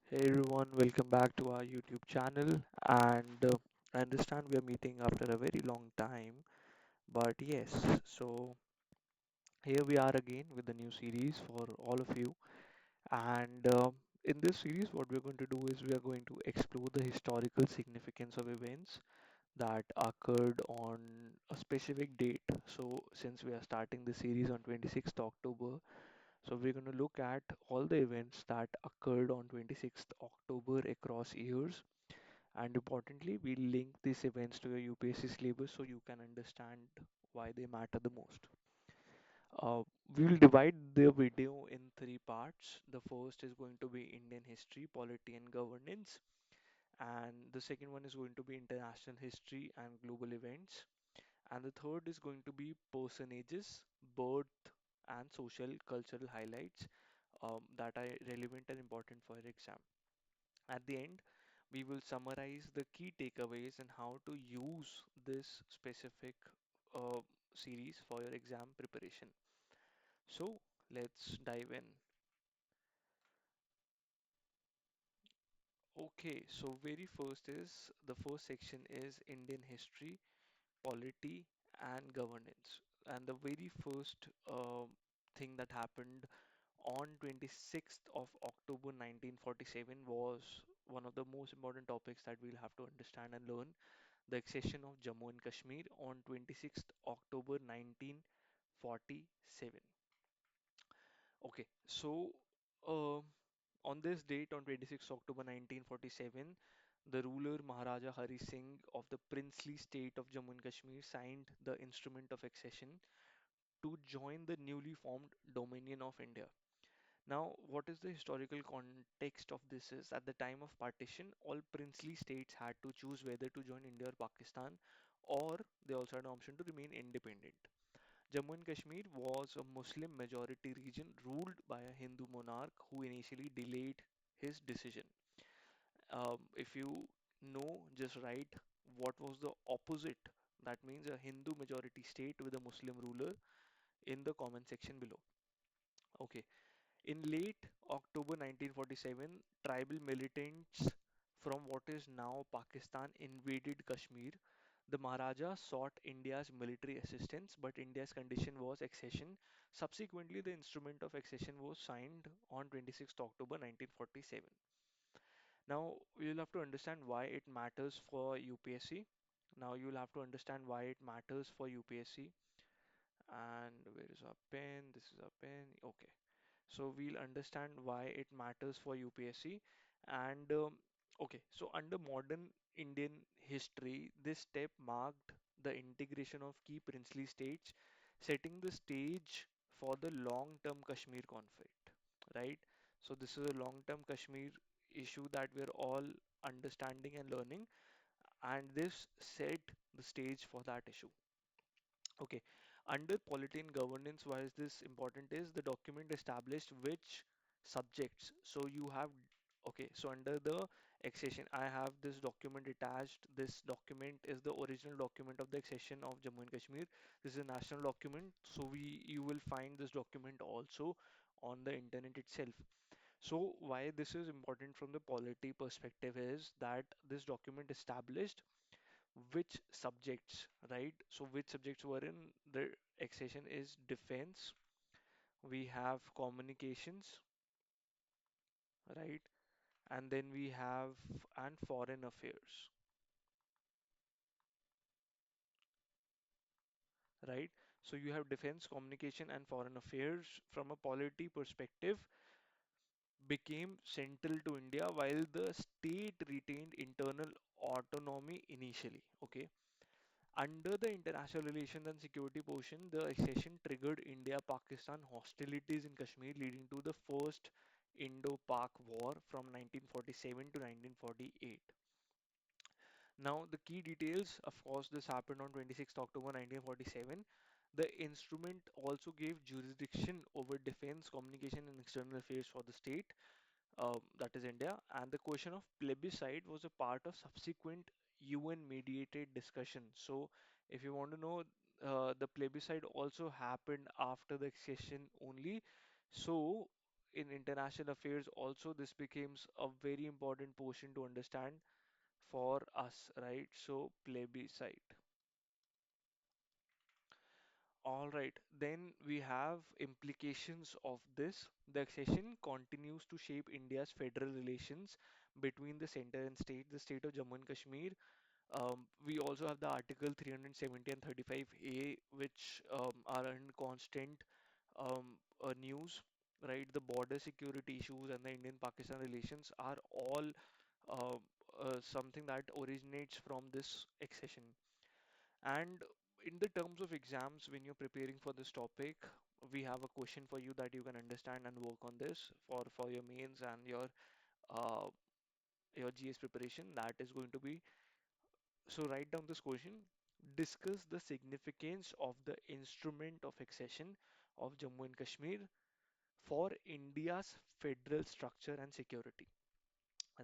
Hey everyone, welcome back to our YouTube channel. And I understand we are meeting after a very long time, but yes, so here we are again with a new series for all of you. And in this series, what we're going to do is we are going to explore the historical significance of events that occurred on a specific date. So, since we are starting the series on 26th October, so we're going to look at all the events that occurred on 26th October across years, and importantly, we link these events to your UPSC syllabus so you can understand why they matter the most. We will divide the video in three parts. The first is going to be Indian history, polity, and governance, and the second one is going to be international history and global events, and the third is going to be personages, birth, and social cultural highlights that are relevant and important for your exam. At the end, we will summarize the key takeaways and how to use this specific uh, series for your exam preparation. So let's dive in. Okay, so very first is the first section is Indian history, polity, and governance. And the very first thing that happened on 26th of October 1947 was one of the most important topics that we'll have to understand and learn, the accession of Jammu and Kashmir on 26th October 1947. Okay, so on this date, on 26th October 1947, the ruler Maharaja Hari Singh of the princely state of Jammu and Kashmir signed the Instrument of Accession to join the newly formed Dominion of India. Now, what is the historical context of this is at the time of partition, all princely states had to choose whether to join India or Pakistan, or they also had an option to remain independent. Jammu and Kashmir was a Muslim majority region ruled by a Hindu monarch who initially delayed his decision. If you know, just write what was the opposite. That means a Hindu majority state with a Muslim ruler in the comment section below. Okay. In late October 1947, tribal militants from what is now Pakistan invaded Kashmir. The Maharaja sought India's military assistance, but India's condition was accession. Subsequently, the instrument of accession was signed on 26th October 1947. Now, you'll have to understand why it matters for UPSC. Now, you'll have to understand why it matters for UPSC. And where is our pen? This is our pen. Okay. So we'll understand why it matters for UPSC. And okay, so under modern Indian history, this step marked the integration of key princely states, setting the stage for the long-term Kashmir conflict, right? So this is a long-term Kashmir issue that we're all understanding and learning, and this set the stage for that issue. Okay, under polity and governance, why is this important is the document established which subjects. So you have, okay, so under the accession, I have this document attached. This document is the original document of the accession of Jammu and Kashmir. This is a national document. So you will find this document also on the internet itself. So why this is important from the polity perspective is that this document established which subjects, right? So which subjects were in the accession is defense, we have communications, right? And then we have and foreign affairs, right? So you have defense, communication, and foreign affairs from a polity perspective became central to India while the state retained internal autonomy initially. Okay. Under the international relations and security portion, the accession triggered India-Pakistan hostilities in Kashmir, leading to the first Indo-Pak War from 1947 to 1948. Now, the key details, of course, this happened on 26th October 1947. The instrument also gave jurisdiction over defense, communication, and external affairs for the state, that is India, and the question of plebiscite was a part of subsequent UN mediated discussion. So, if you want to know, the plebiscite also happened after the accession only. So, in international affairs also this becomes a very important portion to understand for us, right? So plebiscite. All right, then we have implications of this. The accession continues to shape India's federal relations between the center and state, the state of Jammu and Kashmir. We also have the Article 370 and 35A, which are in constant news, right? The border security issues and the Indian-Pakistan relations are all uh, something that originates from this accession. And in the terms of exams, when you're preparing for this topic, we have a question for you that you can understand and work on this for your mains and uh, your GS preparation. That is going to be, so write down this question. Discuss the significance of the Instrument of Accession of Jammu and Kashmir for India's federal structure and security,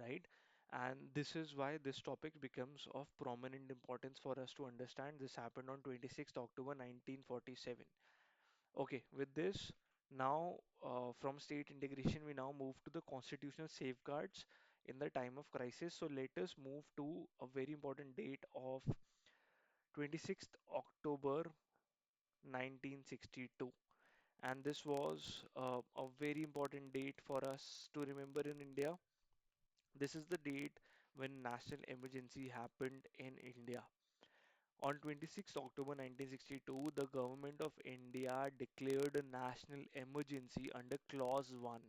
right? And this is why this topic becomes of prominent importance for us to understand. This happened on 26th October 1947. Okay, with this, now from state integration, we now move to the constitutional safeguards in the time of crisis. So let us move to a very important date of 26th October 1962. And this was a very important date for us to remember in India. This is the date when national emergency happened in India. On 26 October 1962, the government of India declared a national emergency under Clause 1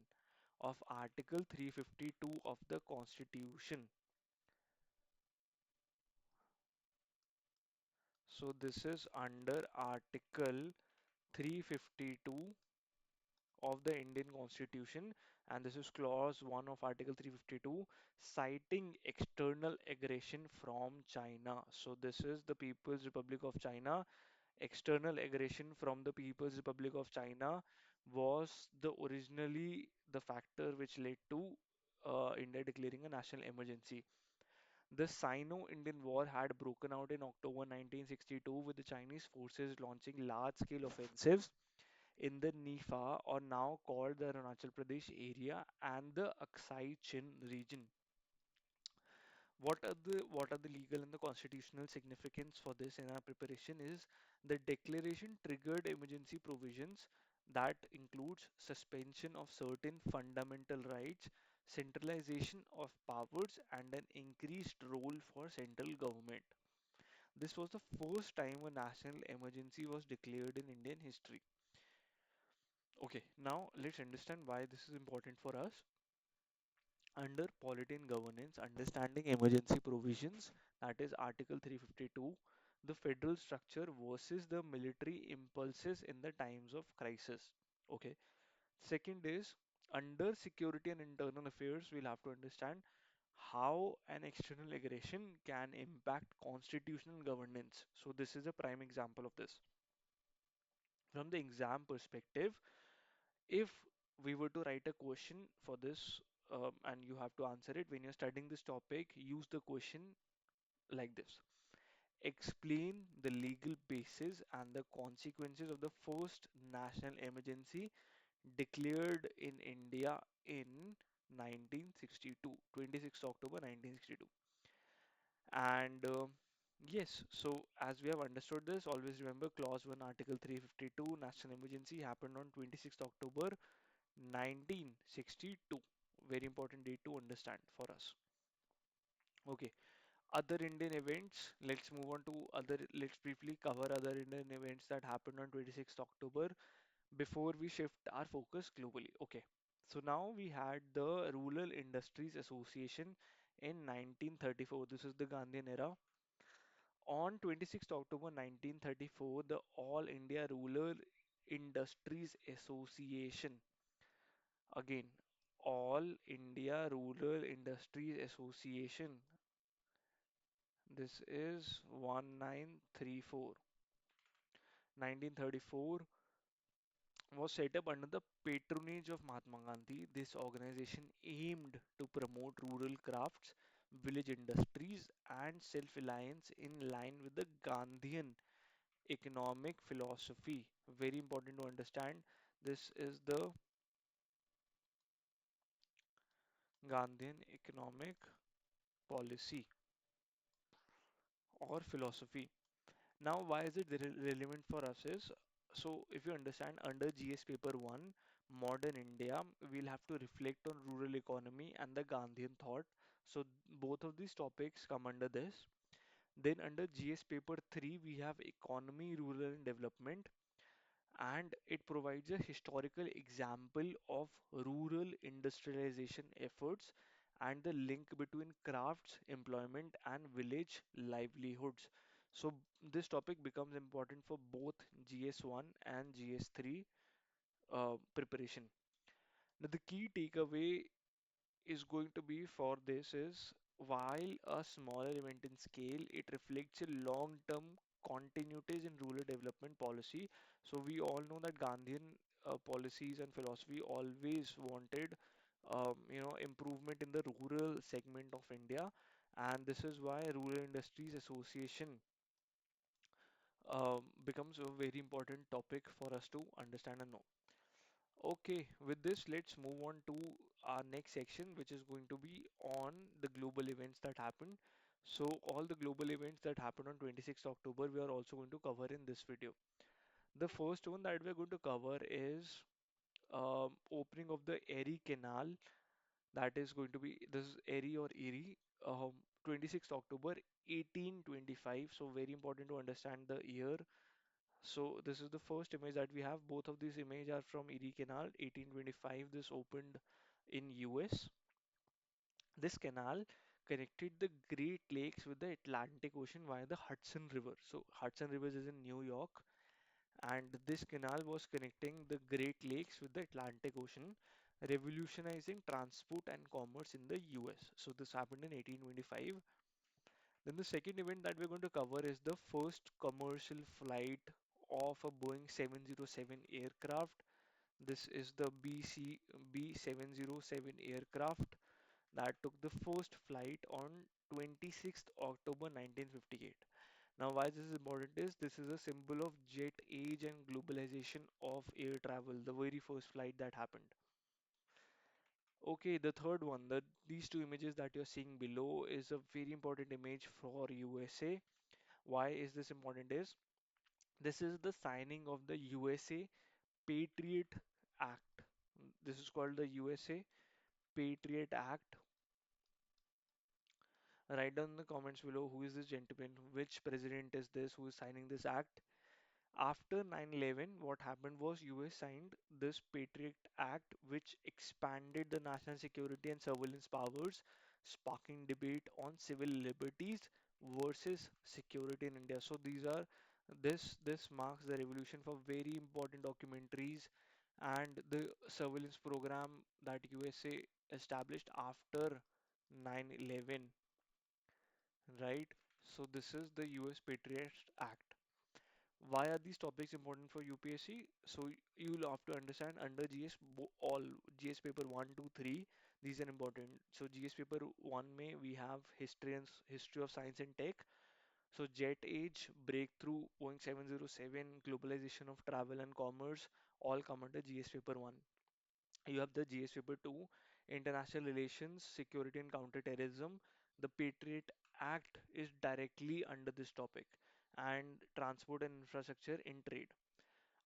of Article 352 of the Constitution. So this is under Article 352 of the Indian Constitution, and this is Clause 1 of Article 352, citing external aggression from China. So this is the People's Republic of China. External aggression from the People's Republic of China was the originally the factor which led to India declaring a national emergency. The Sino-Indian War had broken out in October 1962 with the Chinese forces launching large-scale offensives in the Nifa, or now called the Arunachal Pradesh area, and the Aksai Chin region. What are the legal and the constitutional significance for this in our preparation is the declaration triggered emergency provisions that includes suspension of certain fundamental rights, centralization of powers, and an increased role for central government. This was the first time a national emergency was declared in Indian history. Okay, now let's understand why this is important for us. Under polity and governance, understanding emergency provisions, that is Article 352, the federal structure versus the military impulses in the times of crisis. Okay. Second is under security and internal affairs, we'll have to understand how an external aggression can impact constitutional governance. So this is a prime example of this. From the exam perspective, if we were to write a question for this and you have to answer it when you're studying this topic, use the question like this. Explain the legal basis and the consequences of the first national emergency declared in India in 1962, 26 October 1962. And yes, so as we have understood this, always remember Clause 1, Article 352, National Emergency happened on 26th October 1962. Very important date to understand for us. Okay, other Indian events. Let's move on to other. Let's briefly cover other Indian events that happened on 26th October before we shift our focus globally. Okay, so now we had the Rural Industries Association in 1934. This is the Gandhian era. On 26th October 1934, the All India Rural Industries Association, again, All India Rural Industries Association, this is 1934. 1934 was set up under the patronage of Mahatma Gandhi. This organization aimed to promote rural crafts, village industries, and self-reliance in line with the Gandhian economic philosophy. Very important to understand. This is the Gandhian economic policy or philosophy. Now, why is it relevant for us is, so if you understand under GS paper 1, modern India, we'll have to reflect on rural economy and the Gandhian thought. So both of these topics come under this. Then under GS paper 3, we have economy, rural and development, and it provides a historical example of rural industrialization efforts and the link between crafts, employment, and village livelihoods. So this topic becomes important for both GS1 and GS3 preparation. Now, the key takeaway is going to be for this is while a smaller event in scale, it reflects a long-term continuities in rural development policy. So we all know that Gandhian policies and philosophy always wanted, improvement in the rural segment of India, and this is why Rural Industries Association becomes a very important topic for us to understand and know. Okay, with this, let's move on to our next section, which is going to be on the global events that happened. So, all the global events that happened on 26th October, we are also going to cover in this video. The first one that we're going to cover is opening of the Erie Canal. That is going to be this is Erie or Erie, 26th October 1825. So, very important to understand the year. So this is the first image that we have. Both of these images are from Erie Canal, 1825. This opened in US. This canal connected the Great Lakes with the Atlantic Ocean via the Hudson River. So Hudson River is in New York, and this canal was connecting the Great Lakes with the Atlantic Ocean, revolutionizing transport and commerce in the US. So this happened in 1825. Then the second event that we're going to cover is the first commercial flight of a Boeing 707 aircraft. This is the B707 aircraft that took the first flight on 26th October 1958. Now, why this is important is this is a symbol of jet age and globalization of air travel, the very first flight that happened. Okay, the third one, these two images that you're seeing below is a very important image for USA. Why is this important is this is the signing of the USA Patriot Act. This is called the USA Patriot Act. Write down in the comments below who is this gentleman, which president is this who is signing this act. After 9/11, what happened was US signed this Patriot Act, which expanded the national security and surveillance powers, sparking debate on civil liberties versus security in India. So these are this marks the revolution for very important documentaries and the surveillance program that USA established after 9/11, right? So this is the US Patriot Act. Why are these topics important for UPSC? So you'll have to understand under GS all GS paper 1, 2, 3. These are important. So GS paper 1 may we have history of science and tech. So jet age, breakthrough, Boeing 707, globalization of travel and commerce, all come under GS paper 1. You have the GS paper 2, international relations, security and counterterrorism. The Patriot Act is directly under this topic, and transport and infrastructure in trade.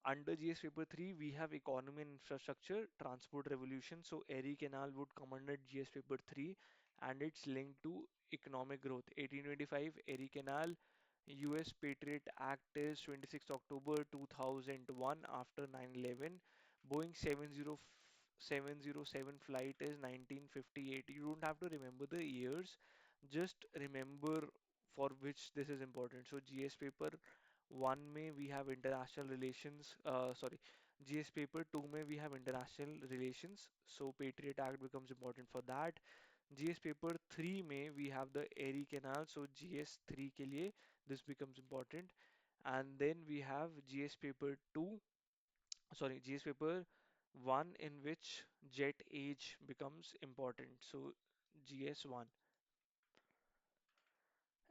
Under GS paper 3, we have economy and infrastructure, transport revolution. So Erie Canal would come under GS paper 3, and it's linked to economic growth. 1825 Erie Canal, US Patriot Act is 26 October 2001 after 9/11. Boeing 707 flight is 1958. You don't have to remember the years, just remember for which this is important. So GS paper 1 may we have international relations, GS paper 2 may we have international relations. So Patriot Act becomes important for that. GS paper 3 में we have the Erie Canal, so GS 3 के लिए this becomes important. And then we have GS paper 2, GS paper 1 in which jet age becomes important. So GS 1.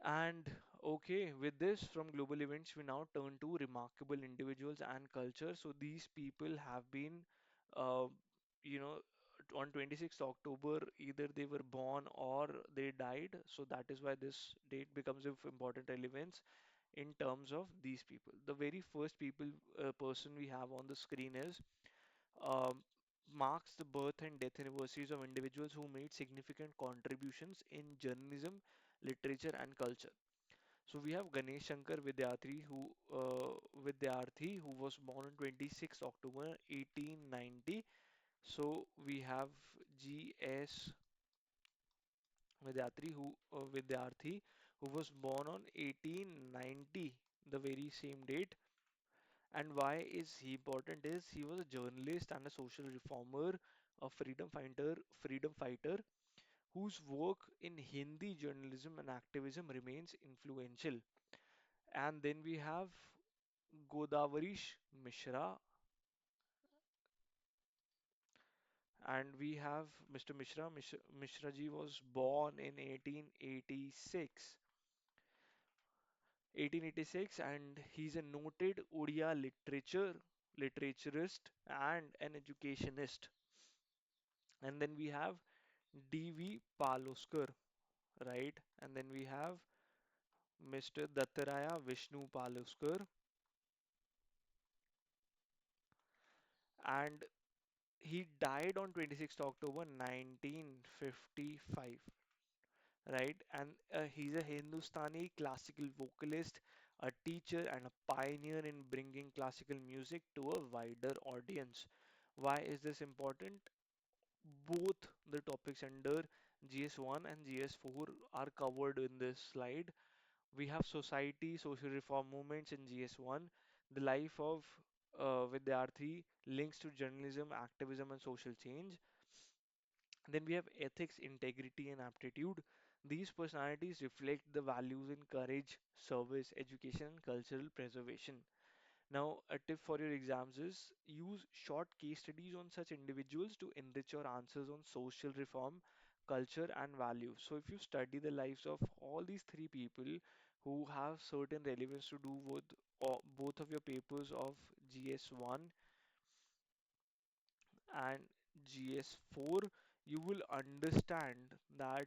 And okay, with this from global events, we now turn to remarkable individuals and culture. So these people have been, uh, you know, on 26th October, either they were born or they died. So that is why this date becomes of important relevance in terms of these people. The very first person we have on the screen is um, marks the birth and death anniversaries of individuals who made significant contributions in journalism, literature, and culture. So we have Ganesh Shankar Vidyarthi, who was born on 26 October 1890. So we have G.S. Vidyarthi, who was born on 1890, the very same date. And why is he important is he was a journalist and a social reformer, a freedom fighter whose work in Hindi journalism and activism remains influential. And then we have Godavarish Mishra, and we have Mr. Mishra. Mishra ji was born in 1886, and he's a noted Odia literaturist, and an educationist. And then we have D.V. Paloskar, right? And then we have Mr. Dattaraya Vishnu Paloskar, and he died on 26th October 1955, right? And he's a Hindustani classical vocalist, a teacher, and a pioneer in bringing classical music to a wider audience. Why is this important? Both the topics under GS1 and GS4 are covered in this slide. We have society, social reform movements in GS1, the life of Vidyarthi, links to journalism, activism, and social change. Then we have ethics, integrity, and aptitude. These personalities reflect the values in courage, service, education, and cultural preservation. Now, a tip for your exams is use short case studies on such individuals to enrich your answers on social reform, culture, and values. So, if you study the lives of all these three people who have certain relevance to do with both of your papers of GS1 and GS4, you will understand that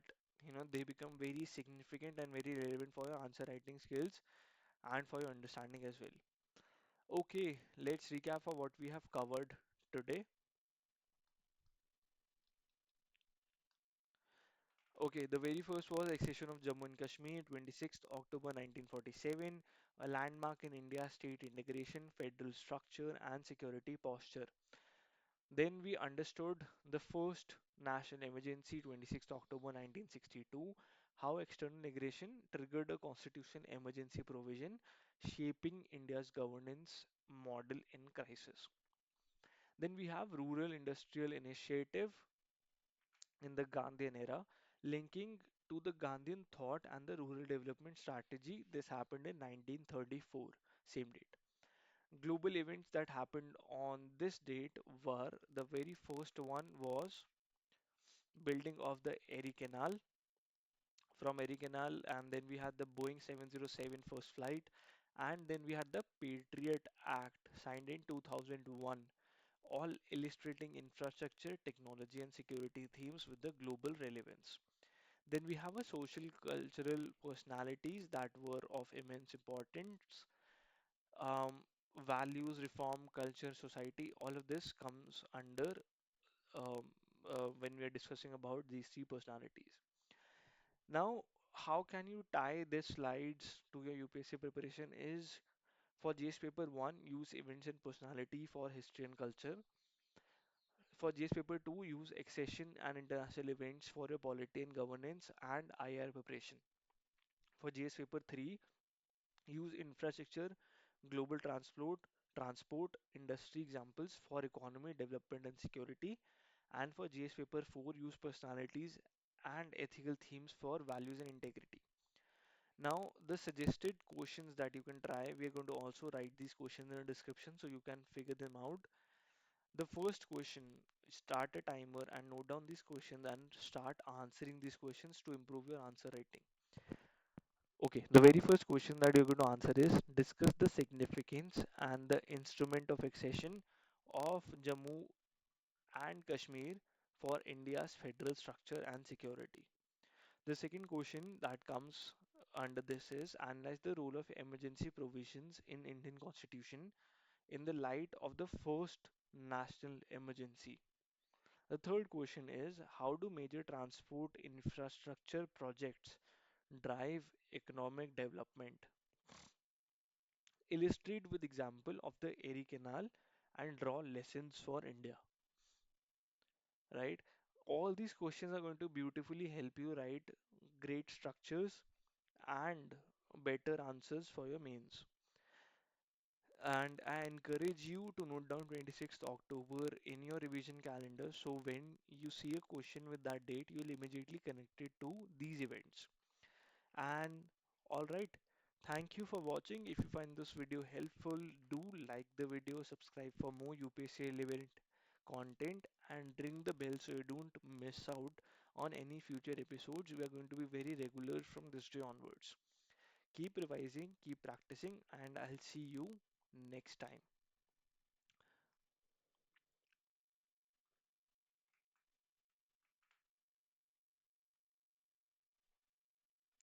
they become very significant and very relevant for your answer writing skills and for your understanding as well. Okay, let's recap for what we have covered today. Okay, the very first was accession of Jammu and Kashmir, 26th October 1947, a landmark in India's state integration, federal structure, and security posture. Then we understood the first national emergency, 26th October 1962, how external aggression triggered a constitution emergency provision, shaping India's governance model in crisis. Then we have rural industrial initiative in the Gandhian era, linking to the Gandhian thought and the rural development strategy. This happened in 1934, same date. Global events that happened on this date were the very first one was building of the Erie Canal from Erie Canal, and then we had the Boeing 707 first flight, and then we had the Patriot Act signed in 2001, all illustrating infrastructure, technology, and security themes with the global relevance. Then we have a social cultural personalities that were of immense importance. Values, reform, culture, society, all of this comes under when we are discussing about these three personalities. Now, how can you tie these slides to your UPSC preparation is for GS paper 1, use events and personality for history and culture. For GS paper 2, use accession and international events for your polity and governance and IR preparation. For GS paper 3, use infrastructure, global transport, industry examples for economy, development and security. And for GS paper 4, use personalities and ethical themes for values and integrity. Now, the suggested questions that you can try, we are going to also write these questions in the description so you can figure them out. The first question, start a timer and note down these questions and start answering these questions to improve your answer writing. Okay, the very first question that you're going to answer is discuss the significance and the instrument of accession of Jammu and Kashmir for India's federal structure and security. The second question that comes under this is analyze the role of emergency provisions in Indian Constitution in the light of the first national emergency. The third question is how do major transport infrastructure projects drive economic development? Illustrate with example of the Erie Canal and draw lessons for India, right? All these questions are going to beautifully help you write great structures and better answers for your mains. And I encourage you to note down 26th October in your revision calendar so when you see a question with that date, you'll immediately connect it to these events. And alright, thank you for watching. If you find this video helpful, do like the video, subscribe for more UPSC relevant content, and ring the bell so you don't miss out on any future episodes. We are going to be very regular from this day onwards. Keep revising, keep practicing, and I'll see you next time.